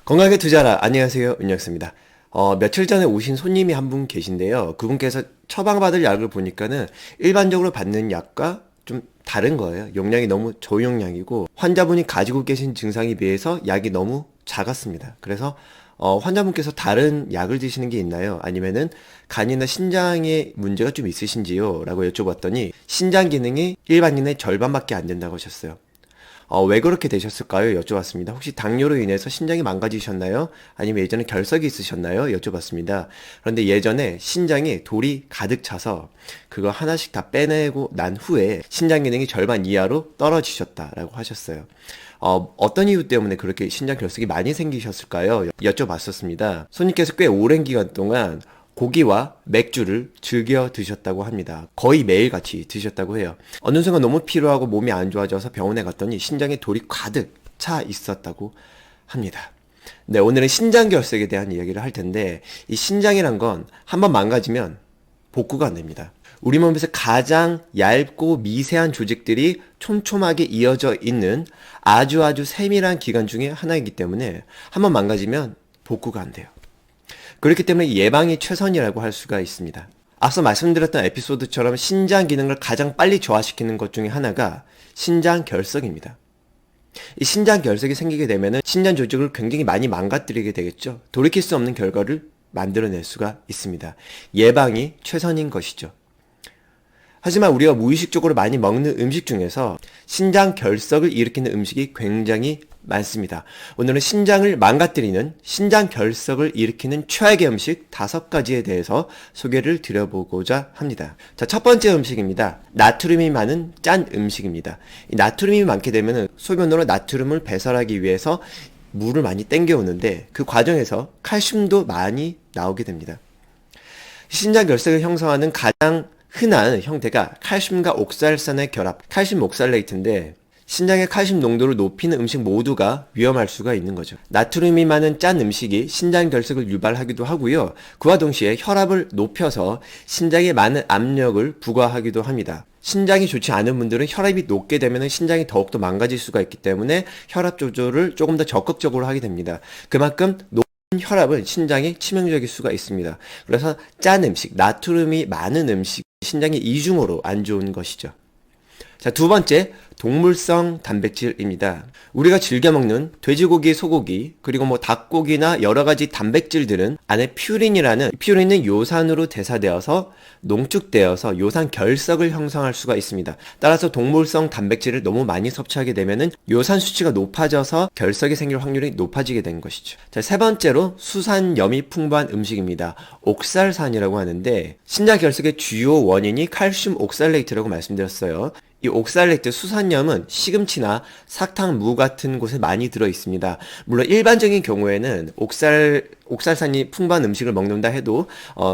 건강하게 투자라. 안녕하세요. 윤혁수입니다. 며칠 전에 오신 손님이 한 분 계신데요. 그분께서 처방받을 약을 보니까는 일반적으로 받는 약과 좀 다른 거예요. 용량이 너무 저용량이고 환자분이 가지고 계신 증상에 비해서 약이 너무 작았습니다. 그래서 환자분께서 다른 약을 드시는 게 있나요? 아니면은 간이나 신장에 문제가 좀 있으신지요? 라고 여쭤봤더니 신장 기능이 일반인의 절반밖에 안 된다고 하셨어요. 왜 그렇게 되셨을까요? 여쭤봤습니다. 혹시 당뇨로 인해서 신장이 망가지셨나요? 아니면 예전에 결석이 있으셨나요? 여쭤봤습니다. 그런데 예전에 신장에 돌이 가득 차서 그거 하나씩 다 빼내고 난 후에 신장 기능이 절반 이하로 떨어지셨다라고 하셨어요. 어떤 이유 때문에 그렇게 신장 결석이 많이 생기셨을까요? 여쭤봤었습니다. 손님께서 꽤 오랜 기간 동안 고기와 맥주를 즐겨 드셨다고 합니다. 거의 매일같이 드셨다고 해요. 어느 순간 너무 피로하고 몸이 안 좋아져서 병원에 갔더니 신장에 돌이 가득 차 있었다고 합니다. 네, 오늘은 신장결석에 대한 이야기를 할 텐데 이 신장이란 건 한번 망가지면 복구가 안 됩니다. 우리 몸에서 가장 얇고 미세한 조직들이 촘촘하게 이어져 있는 아주 세밀한 기관 중에 하나이기 때문에 한번 망가지면 복구가 안 돼요. 그렇기 때문에 예방이 최선이라고 할 수가 있습니다. 앞서 말씀드렸던 에피소드처럼 신장 기능을 가장 빨리 저하시키는 것 중에 하나가 신장 결석입니다. 이 신장 결석이 생기게 되면 신장 조직을 굉장히 많이 망가뜨리게 되겠죠. 돌이킬 수 없는 결과를 만들어낼 수가 있습니다. 예방이 최선인 것이죠. 하지만 우리가 무의식적으로 많이 먹는 음식 중에서 신장 결석을 일으키는 음식이 굉장히 많습니다. 오늘은 신장을 망가뜨리는 신장 결석을 일으키는 최악의 음식 5가지에 대해서 소개를 드려보고자 합니다. 자, 첫 번째 음식입니다. 나트륨이 많은 짠 음식입니다. 이 나트륨이 많게 되면 소변으로 나트륨을 배설하기 위해서 물을 많이 땡겨오는데 그 과정에서 칼슘도 많이 나오게 됩니다. 신장 결석을 형성하는 가장 흔한 형태가 칼슘과 옥살산의 결합, 칼슘 옥살레이트인데 신장의 칼슘 농도를 높이는 음식 모두가 위험할 수가 있는 거죠. 나트륨이 많은 짠 음식이 신장 결석을 유발하기도 하고요. 그와 동시에 혈압을 높여서 신장에 많은 압력을 부과하기도 합니다. 신장이 좋지 않은 분들은 혈압이 높게 되면 신장이 더욱더 망가질 수가 있기 때문에 혈압 조절을 조금 더 적극적으로 하게 됩니다. 그만큼 혈압은 신장에 치명적일 수가 있습니다. 그래서 짠 음식, 나트륨이 많은 음식, 신장에 이중으로 안 좋은 것이죠. 자, 두 번째, 동물성 단백질입니다. 우리가 즐겨 먹는 돼지고기, 소고기, 그리고 닭고기나 여러 가지 단백질들은 안에 퓨린은 요산으로 대사되어서 농축되어서 요산 결석을 형성할 수가 있습니다. 따라서 동물성 단백질을 너무 많이 섭취하게 되면은 요산 수치가 높아져서 결석이 생길 확률이 높아지게 된 것이죠. 자, 세 번째로 수산염이 풍부한 음식입니다. 옥살산이라고 하는데 신장 결석의 주요 원인이 칼슘 옥살레이트라고 말씀드렸어요. 이 옥살레이트 수산염은 시금치나 사탕, 무 같은 곳에 많이 들어 있습니다. 물론 일반적인 경우에는 옥살산이 풍부한 음식을 먹는다 해도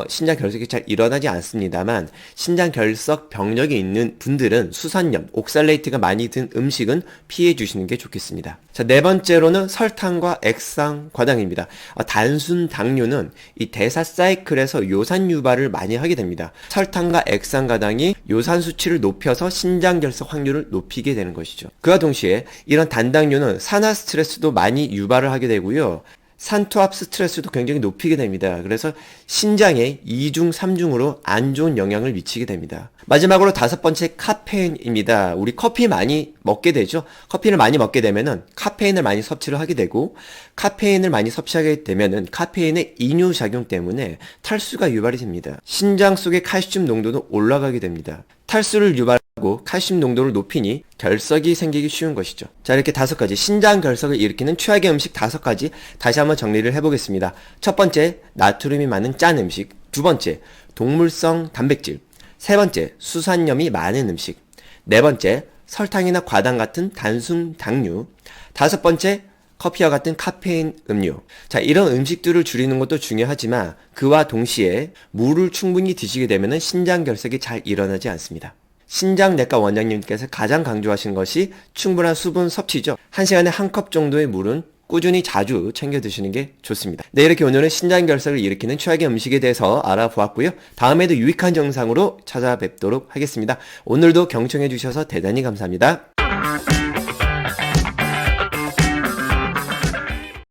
신장 결석이 잘 일어나지 않습니다만 신장 결석 병력이 있는 분들은 수산염, 옥살레이트가 많이 든 음식은 피해 주시는 게 좋겠습니다. 자, 네 번째로는 설탕과 액상 과당입니다. 단순 당류는 이 대사 사이클에서 요산 유발을 많이 하게 됩니다. 설탕과 액상 과당이 요산 수치를 높여서 신장 결석 확률을 높이게 되는 것이죠. 그와 동시에 이런 단당류는 산화 스트레스도 많이 유발을 하게 되고요. 산투압 스트레스도 굉장히 높이게 됩니다. 그래서 신장에 2중, 3중으로 안 좋은 영향을 미치게 됩니다. 마지막으로 5번째 카페인입니다. 우리 커피 많이 먹게 되죠. 커피를 많이 먹게 되면은 카페인을 많이 섭취를 하게 되고 카페인을 많이 섭취하게 되면은 카페인의 이뇨작용 때문에 탈수가 유발이 됩니다. 신장 속의 칼슘 농도도 올라가게 됩니다. 탈수를 유발하고 칼슘 농도를 높이니 결석이 생기기 쉬운 것이죠. 자, 이렇게 5가지 신장 결석을 일으키는 최악의 음식 5가지 다시 한번 정리를 해보겠습니다. 첫 번째, 나트륨이 많은 짠 음식. 두 번째, 동물성 단백질. 세 번째, 수산염이 많은 음식. 네 번째, 설탕이나 과당 같은 단순 당류. 5번째, 커피와 같은 카페인 음료. 자, 이런 음식들을 줄이는 것도 중요하지만 그와 동시에 물을 충분히 드시게 되면 신장 결석이 잘 일어나지 않습니다. 신장내과 원장님께서 가장 강조하신 것이 충분한 수분 섭취죠. 1시간에 1컵 정도의 물은 꾸준히 자주 챙겨 드시는 게 좋습니다. 네, 이렇게 오늘은 신장 결석을 일으키는 최악의 음식에 대해서 알아보았고요. 다음에도 유익한 영상으로 찾아뵙도록 하겠습니다. 오늘도 경청해 주셔서 대단히 감사합니다.